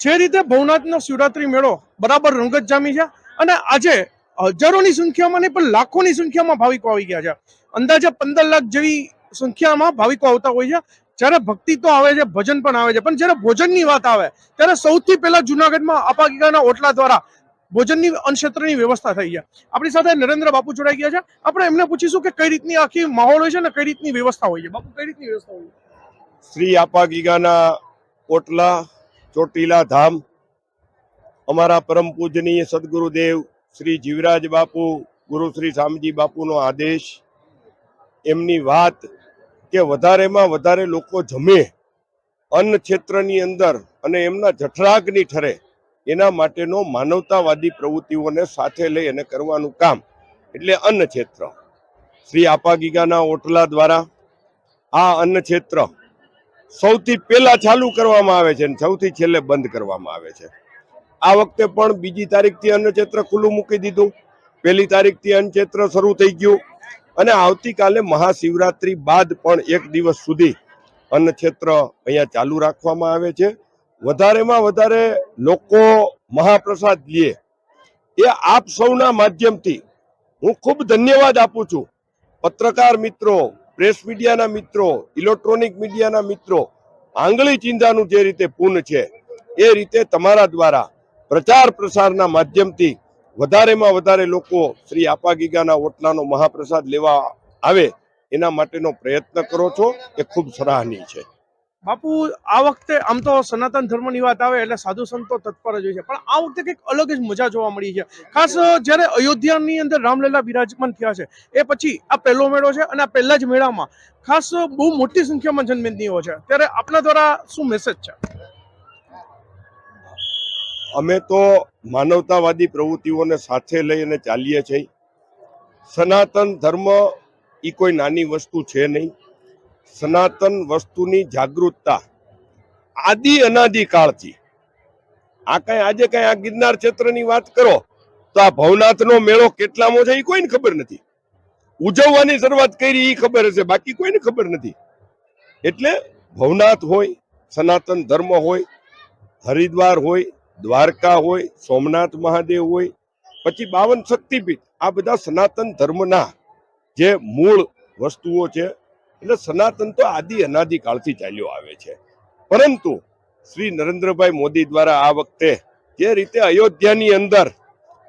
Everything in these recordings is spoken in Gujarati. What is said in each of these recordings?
જે રીતે ભવનાથનો શિવરાત્રી મેળો બરાબર રંગત જામી છે અને આજે હજારોની સંખ્યામાં નહીં પણ લાખોની સંખ્યામાં ભાવિકો આવી ગયા છે. અંદાજે 15 લાખ જેવી સંખ્યામાં ભાવિકો આવતા હોય છે. જ્યારે ભક્તિ તો આવે છે, ભજન પણ આવે છે, પણ જ્યારે ભોજનની વાત આવે ત્યારે સૌથી પહેલા જુનાગઢમાં આપાગીગાના ઓટલા દ્વારા ભોજનની અન્નક્ષેત્રની વ્યવસ્થા થઈ છે. આપણી સાથે નરેન્દ્ર બાપુ જોડાઈ ગયા છે. આપણે એમને પૂછીશું કે કઈ રીતની આખી માહોલ હોય છે અને કઈ રીતની વ્યવસ્થા હોય છે. બાપુ, કઈ રીતની વ્યવસ્થા હોય છે? શ્રી આપાગીગાના ઓટલા ચોટીલા ધામ અમારા પરમ પૂજનીય સદગુરુદેવ શ્રી જીવરાજ બાપુ, ગુરુ શ્રી શામજી બાપુનો આદેશ, એમની વાત કે વધારેમાં વધારે લોકો જમે અન્ન ક્ષેત્રની અંદર અને એમના જઠરાગ્નિ ઠરે એના માટેનો માનવતાવાદી પ્રવૃત્તિઓને સાથે લઈ અને કરવાનું કામ એટલે અન્ન ક્ષેત્ર. શ્રી આપાગીગાના ઓટલા દ્વારા આ અન્ન ક્ષેત્ર સૌથી પહેલા ચાલુ કરવામાં આવે છે અને સૌથી છેલ્લે બંધ કરવામાં આવે છે. આ વખતે પણ 2જી તારીખથી અન્ન ક્ષેત્ર ખુલ્લું મૂકી દીધું, 1લી તારીખથી અન્ન ક્ષેત્ર શરૂ થઈ ગયું અને આવતીકાલે મહાશિવરાત્રી બાદ પણ 1 દિવસ સુધી અન્ન ક્ષેત્ર અહીંયા ચાલુ રાખવામાં આવે છે. વધારેમાં વધારે લોકો મહાપ્રસાદ લે એ આપ સૌના માધ્યમથી હું ખૂબ ધન્યવાદ આપું છું. પત્રકાર મિત્રો, પ્રેસ મીડિયાના મિત્રો, ઇલેક્ટ્રોનિક મીડિયાના મિત્રો, આંગળી ચિંધાનું જે રીતે પૂર્ણ છે એ રીતે તમારા દ્વારા પ્રચાર પ્રસારના માધ્યમથી વધારેમાં વધારે લોકો શ્રી આપાગીગાના ઓટલાનો મહાપ્રસાદ લેવા આવે એના માટેનો પ્રયત્ન કરો છો એ ખૂબ સરાહનીય છે. બાપુ, આ વખતે આમ તો સનાતન ધર્મની વાત આવે એટલે સાધુ સંતો તત્પર જ હોય છે, પણ આ વખતે કંઈક અલગ જ મજા જોવા મળી છે. ખાસ જ્યારે અયોધ્યાની અંદર રામલલા બિરાજમાન થયા છે એ પછી આ પહેલો મેળો છે અને આ પહેલા જ મેળામાં ખાસ બહુ મોટી સંખ્યામાં જનમેદનીઓ છે, ત્યારે આપના દ્વારા શું મેસેજ છે? અમે તો માનવતાવાદી પ્રવૃત્તિઓને સાથે લઈ અને ચાલીએ છીએ. સનાતન ધર્મ એ કોઈ નાની વસ્તુ છે નહીં. સનાતન વસ્તુની જાગૃતતા આદિ અનાદિ કાળથી, આ કઈ આજે કઈ આ ગિરનાર ક્ષેત્રની વાત કરો તો આ ભવનાથનો મેળો કેટલામો છે એ કોઈને ખબર નથી. ઉજવવાની શરૂઆત કરી એ ખબર હશે, બાકી કોઈને ખબર નથી. એટલે ભવનાથ હોય, સનાતન ધર્મ હોય, હરિદ્વાર હોય, દ્વારકા હોય, સોમનાથ મહાદેવ હોય, પછી 52 શક્તિપીઠ, આ બધા સનાતન ધર્મના જે મૂળ વસ્તુઓ છે. એટલે સનાતન તો આદિ અનાદિ કાળથી ચાલ્યો આવે છે. પરંતુ શ્રી નરેન્દ્રભાઈ મોદી દ્વારા આ વખતે જે રીતે અયોધ્યાની અંદર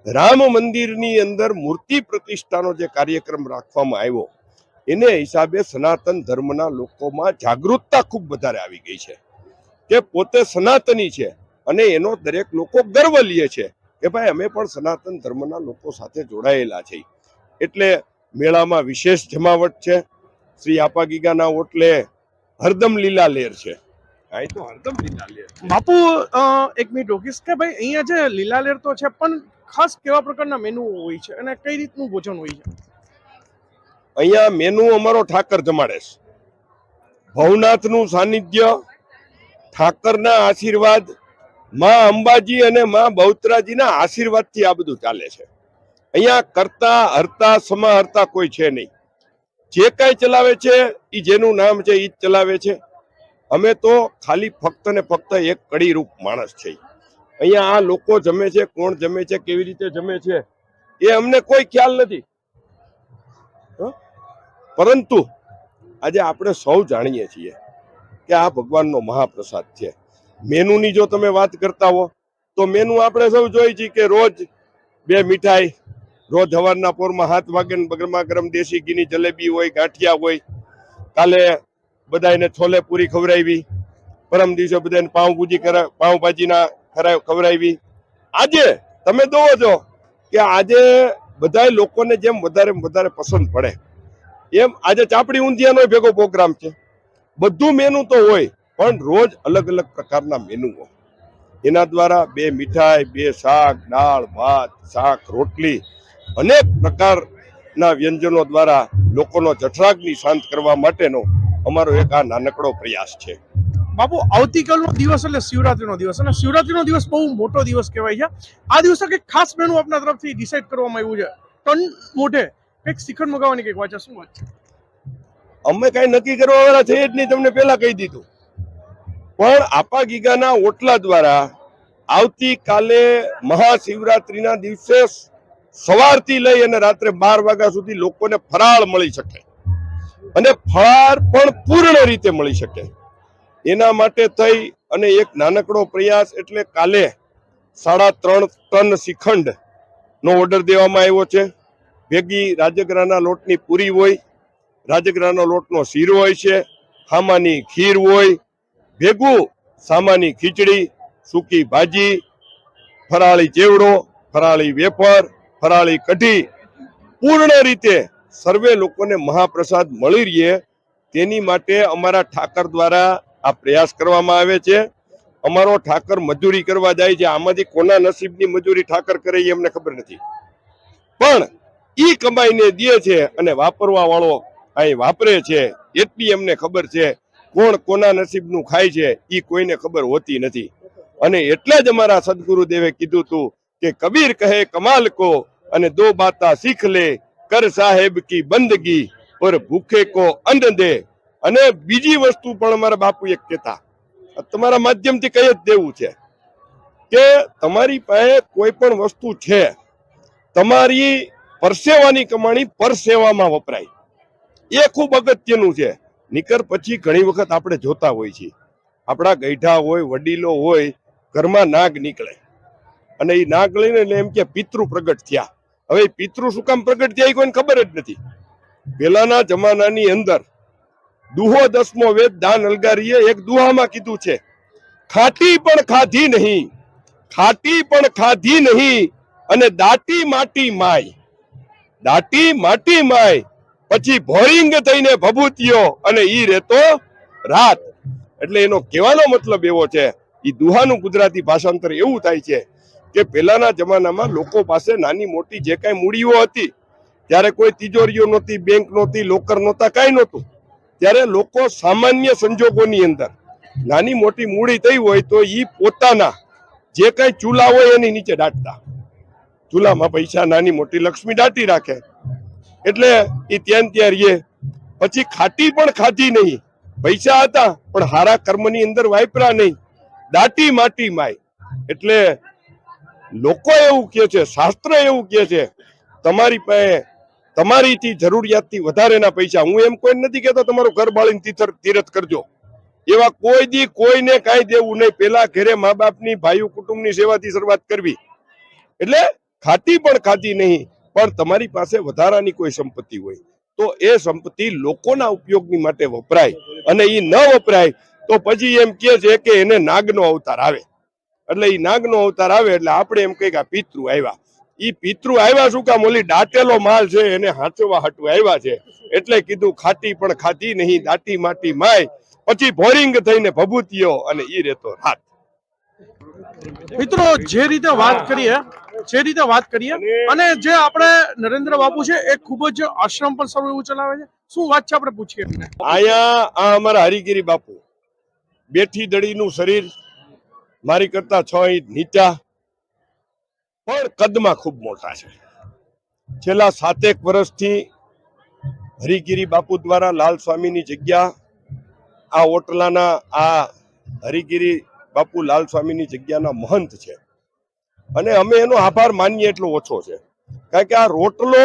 રામ મંદિરની અંદર મૂર્તિ પ્રતિષ્ઠાનો જે કાર્યક્રમ રાખવામાં આવ્યો એને હિસાબે સનાતન ધર્મના લોકોમાં જાગૃતતા ખૂબ વધારે આવી ગઈ છે કે પોતે સનાતની છે અને એનો દરેક લોકો ગર્વ લે છે કે ભાઈ અમે પણ સનાતન ધર્મના લોકો સાથે જોડાયેલા છે. એટલે મેળામાં વિશેષ જમાવટ છે. શ્રી આપાગીગાના ઓટલે હરદમ લીલા લેર છે. બાપુ, એક મિનિટ રોકીશ કે ભાઈ અહીંયા જે લીલા લેર તો છે, પણ ખાસ કેવા પ્રકારના મેનુ હોય છે અને કઈ રીતનું ભોજન હોય છે? અહીંયા મેનુ અમારો ઠાકર જમાડે છે. ભવનાથનું સાનિધ્ય, ઠાકરના આશીર્વાદ, માં અંબાજી અને માં બહુચરાજીના આશીર્વાદથી આ બધું ચાલે છે. અહીંયા કરતા હરતા સમાહરતા કોઈ છે નહીં. જે કાંઈ ચલાવે છે એ જેનું નામ છે એ જ ચલાવે છે. અમે તો ખાલી ફક્ત ને ફક્ત એક કડી રૂપ માણસ છે. અહીંયા આ લોકો જમે છે, કોણ જમે છે, કેવી રીતે જમે છે એ અમને કોઈ ખ્યાલ નથી. પરંતુ આજે આપણે સૌ જાણીએ છીએ કે આ ભગવાનનો મહાપ્રસાદ છે. મેનુની જો તમે વાત કરતા હો તો મેનુ આપણે સૌ જોઈ છીએ કે રોજ 2 મીઠાઈ, રોજ સવારના પોરમાં 7 વાગે ગરમા ગરમ દેશી ઘીની જલેબી હોય, ગાંઠિયા હોય. કાલે બધાને છોલે પૂરી ખવડાવી, પરમ દિવસે બધાને પાઉંભાજીના ખવડાવી. આજે તમે જોવો છો કે આજે બધા લોકોને જેમ વધારે વધારે પસંદ પડે એમ આજે ચાપડી ઊંધિયાનો ભેગો પ્રોગ્રામ છે. બધું મેનુ તો હોય પણ રોજ અલગ અલગ પ્રકારના મેનુઓ. એના દ્વારા 2 મીઠાઈ, 2 શાક, દાળ, ભાત, શાક, રોટલી, અનેક પ્રકારના વ્યંજનો દ્વારા લોકોનો જઠરાગ્નિ શાંત કરવા માટેનો અમારો એક આ નાનકડો પ્રયાસ છે. બાપુ, આવતીકાલનો દિવસ એટલે શિવરાત્રીનો દિવસ અને શિવરાત્રીનો દિવસ બહુ મોટો દિવસ કહેવાય છે. આ દિવસે કંઈક ખાસ મેનુ આપના તરફથી ડિસાઈડ કરવામાં આવ્યું છે? ટન મોઢે કંઈક શ્રીખંડ મગાવવાની કંઈક વાત છે, શું વાત છે? અમે કઈ નક્કી કરવા વાળા છે જ નહીં, તમને પહેલા કહી દીધું. પણ આપાગીગાના ઓટલા દ્વારા આવતીકાલે મહાશિવરાત્રીના દિવસે સવારથી લઈ અને રાત્રે 12 વાગ્યા સુધી લોકોને ફરાળ મળી શકે અને ફરાળ પણ પૂર્ણ રીતે મળી શકે, એના માટે થઈ અને એક નાનકડો પ્રયાસ એટલે કાલે 3.5 ટન શ્રીખંડ નો ઓર્ડર દેવામાં આવ્યો છે. ભેગી રાજગરાના લોટની પૂરી હોય, રાજગરાનો લોટનો શીરો હોય છે, ખામાની ખીર હોય, ભેગું સામાની ખીચડી, સૂકી ભાજી, ફરાળી ચેવડો, ફરાળી વેફર, ફરાળી કઢી, પૂર્ણ રીતે સર્વે લોકોને મહાપ્રસાદ મળી રહે તેની માટે અમારા ઠાકર દ્વારા આ પ્રયાસ કરવામાં આવે છે. અમારો ઠાકર મજૂરી કરવા જાય છે, આમાંથી કોના નસીબની મજૂરી ઠાકર કરે એ અમને ખબર નથી, પણ ઈ કમાઈને દે છે અને વાપરવા વાળો અહીં વાપરે છે એટલી અમને ખબર છે. કોણ કોના નસીબનું ખાય છે ઈ કોઈને ખબર હોતી નથી. અને એટલે જ અમારા સદગુરુદેવે કીધું હતું કે કબીર કહે કમાલ કો અને દો બાતા શીખ લે, કર સાહેબ કી બંદગી और ભૂખે કો અન્ન દે. અને બીજી વસ્તુ પણ અમારા બાપુ એક કહેતા, તમારા માધ્યમથી કહી જ દેવું છે કે તમારી પાસે કોઈ પણ વસ્તુ છે, તમારી પરસેવાની કમાણી પરસેવામાં વપરાય, એ ખૂબ અગત્યનું છે. નીકર પછી ઘણી વખત આપણે જોતા હોય છીએ, આપણા ગઈઢા હોય, વડીલો હોય, ઘરમાં નાગ નીકળે અને એ નાગ લઈને એટલે એમ કે પિતૃ પ્રગટ થયા. હવે પિતૃ શું કામ પ્રગટ થયા એ કોઈને ખબર જ નથી. પહેલાના જમાનાની અંદર દુહો 10મો વેદ દાન અલગારીએ એક દુહામાં કીધું છે, ખાટી પણ ખાધી નહીં, ખાટી પણ ખાધી નહીં અને દાટી માટી માય, દાટી માટી માય પછી ભોરિંગ થઈને ભભૂતિયો અને ઈ રહેતો રાત. એટલે એનો કહેવાનો મતલબ એવો છે, ઈ દુહાનું ગુજરાતી ભાષાંતર એવું થાય છે કે પહેલાના જમાનામાં લોકો પાસે નાની મોટી જે કાંઈ મૂડીઓ હતી, ત્યારે કોઈ તિજોરીઓ નહોતી, બેંક નહોતી, લોકર નહોતા, કાંઈ નહોતું, ત્યારે લોકો સામાન્ય સંજોગોની અંદર નાની મોટી મૂડી થઈ હોય તો ઈ પોતાના જે કાંઈ ચૂલા હોય એની નીચે દાટતા. ચૂલામાં પૈસા નાની મોટી લક્ષ્મી દાટી રાખે એટલે એ ત્યાં રહીએ. પછી ખાટી પણ ખાધી નહીં, પૈસા હતા પણ હારા કર્મની અંદર વાપરા નહીં, દાટી માટી માય. એટલે લોકો એવું કહે છે, શાસ્ત્ર એવું કહે છે, તમારી પાસે તમારીથી જરૂરિયાતથી વધારેના પૈસા, હું એમ કોઈ નથી કહેતો તમારું ઘર બાળીને તીરથ કરજો, એવા કોઈ દી કોઈને કાંઈ દેવું નહીં. પેલા ઘરે મા બાપની, ભાઈઓ કુટુંબની સેવાથી શરૂઆત કરવી. એટલે ખાટી પણ ખાતી નહીં, પણ તમારી પાસે વધારાની કોઈ સંપત્તિ હોય તો એ સંપત્તિ લોકોના ઉપયોગની માટે વપરાય, અને એ ન વપરાય તો પછી એમ કહે છે કે એને નાગનો અવતાર આવે. એટલે એ નાગનો અવતાર આવે એટલે આપણે એમ કહીએ કે પિતૃ આવ્યા. ઈ પિતૃ આવ્યા શું કામ? ઓલી દાટેલો માલ છે એને હાંચવા હાટું આવ્યા છે. એટલે કીધું ખાટી પણ ખાધી નહીં, દાટી માટી માય પછી ભોરિંગ થઈને ભભૂતિયો અને ઈ રહેતો રાત. મિત્રો જે રીતે વાત કરીએ અને જે આપણે નરેન્દ્ર બાપુ છે એ ખૂબ જ આશ્રમ પણ સારું એવું ચલાવે છે. શું વાત છે આપણે પૂછીએ એમને. અહીંયા આ અમારા હરિગીરી બાપુ, બેઠી દડીનું શરીર, મારી કરતા 6 ઇંચ નીચા, પણ કદમાં ખૂબ મોટા છે. છેલ્લા 7 વર્ષથી હરિગીરી બાપુ દ્વારા લાલ સ્વામીની જગ્યા, આ ઓટલાના આ હરિગીરી બાપુ લાલ સ્વામીની જગ્યાના મહંત છે, અને અમે એનો આભાર માનીએ એટલો ઓછો છે. કારણ કે આ રોટલો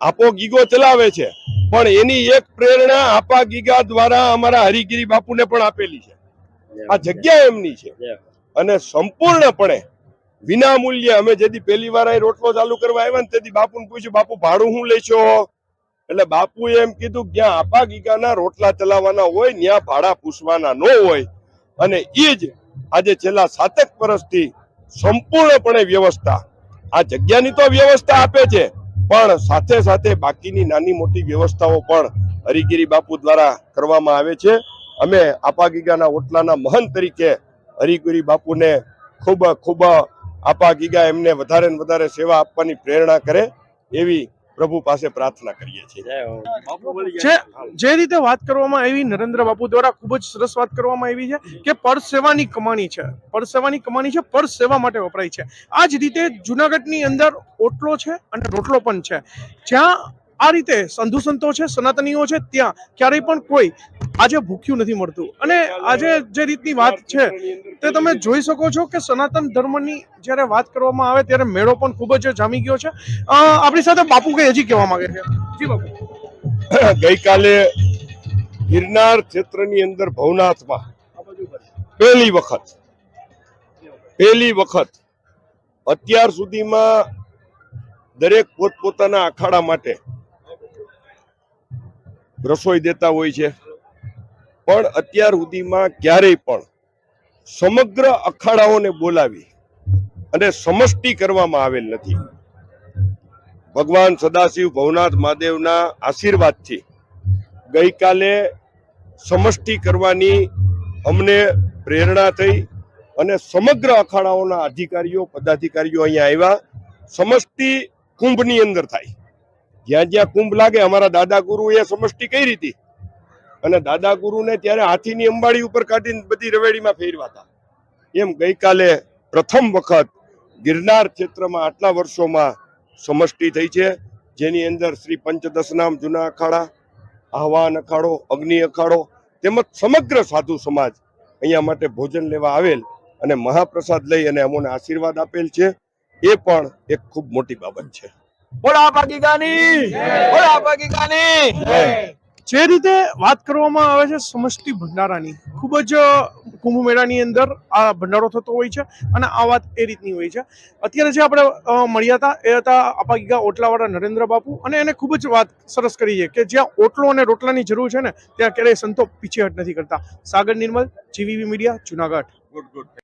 આપો ગીગો ચલાવે છે, પણ એની એક પ્રેરણા આપા ગીગા દ્વારા અમારા હરિગીરી બાપુને પણ આપેલી છે. આ જગ્યા એમની છે અને સંપૂર્ણપણે વિના મૂલ્યે. અમે જેથી પહેલી વાર અહીં રોટલો ચાલુ કરવા આવ્યા ને તેથી બાપુને પૂછ્યું, બાપુ ભાડું શું લેશો? એટલે બાપુએ એમ કીધું, જ્યાં આપા ગીગાના રોટલા ચલાવવાના હોય ત્યાં ભાડા પૂછવાના ન હોય. અને એ જ આજે છેલ્લા 7 વર્ષથી સંપૂર્ણપણે વ્યવસ્થા, આ જગ્યાની તો વ્યવસ્થા આપે છે, પણ સાથે સાથે બાકીની નાની મોટી વ્યવસ્થાઓ પણ હરિગીરી બાપુ દ્વારા કરવામાં આવે છે. અમે આપા ગીગાના ઓટલાના મહંત તરીકે હરિગીરી બાપુને ખૂબ ખૂબ આપા ગીગા એમને વધારે ને વધારે સેવા આપવાની પ્રેરણા કરે એવી પ્રભુ પાસે પ્રાર્થના કરીએ છીએ. જે રીતે વાત કરવામાં આવી નરેન્દ્ર બાપુ દ્વારા, ખૂબ જ સરસ વાત કરવામાં આવી છે કે પરસેવાની કમાણી છે, પરસેવાની કમાણી છે, પરસેવા માટે વપરાય છે. આ જ રીતે જુનાગઢની અંદર ઓટલો છે અને રોટલો પણ છે. જ્યાં આ રીતે સાધુ સંતો છે, સનાતનીઓ છે, ત્યાં ક્યારેય પણ કોઈ આજે ભૂખ્યું નથી મળતું. અને આજે જે રીતની વાત છે તે તમે જોઈ શકો છો કે સનાતન ધર્મની જ્યારે વાત કરવામાં આવે ત્યારે મેળો પણ ખૂબ જ જામી ગયો છે. આપણી સાથે બાપુ કઈ હજી કહેવા માંગે છે. જી બાપુ. ગઈકાલે ગિરનાર ક્ષેત્રની અંદર ભવનાથમાં પહેલી વખત અત્યાર સુધીમાં દરેક પોતપોતાના અખાડા માટે રસોઈ દેતા હોય છે, પણ અત્યાર સુધીમાં ક્યારેય પણ સમગ્ર અખાડાઓને બોલાવી અને સમષ્ટિ કરવામાં આવેલ નથી. ભગવાન સદાશિવ ભવનાથ મહાદેવના આશીર્વાદથી ગઈકાલે સમષ્ટિ કરવાની અમને પ્રેરણા થઈ અને સમગ્ર અખાડાઓના અધિકારીઓ પદાધિકારીઓ અહીંયા આવ્યા. સમષ્ટિ કુંભની અંદર થાય, જ્યાં જ્યાં કુંભ લાગે. અમારા દાદા ગુરુએ સમષ્ટિ કરી હતી અને દાદા ગુરુને ત્યારે હાથીની અંબાડી ઉપર કાઢીને બધી રવેડીમાં ફેરવા હતા. એમ ગઈકાલે પ્રથમ વખત ગિરનાર ક્ષેત્રમાં આટલા વર્ષોમાં સમષ્ટિ થઈ છે, જેની અંદર શ્રી પંચદશનામ જૂના અખાડા, આહવાન અખાડો, અગ્નિ અખાડો તેમજ સમગ્ર સાધુ સમાજ અહીંયા માટે ભોજન લેવા આવેલ અને મહાપ્રસાદ લઈ અને અમોને આશીર્વાદ આપેલ છે. એ પણ એક ખૂબ મોટી બાબત છે. જે રીતે વાત કરવામાં આવે છે સમષ્ટિ ભંડારાની, ખૂબ જ કુંભ મેળાની અંદર આ ભંડારો થતો હોય છે અને આ વાત એ રીતની હોય છે. અત્યારે જે આપણે મળ્યા હતા એ હતા અપાગીગા ઓટલાવાળા નરેન્દ્ર બાપુ, અને એને ખૂબ જ વાત સરસ કરી છે કે જ્યાં ઓટલો અને રોટલાની જરૂર છે ને ત્યાં ક્યારેય સંતો પીછેહટ નથી કરતા. સાગર નિર્મલ, જીવીવી મીડિયા, જુનાગઢ.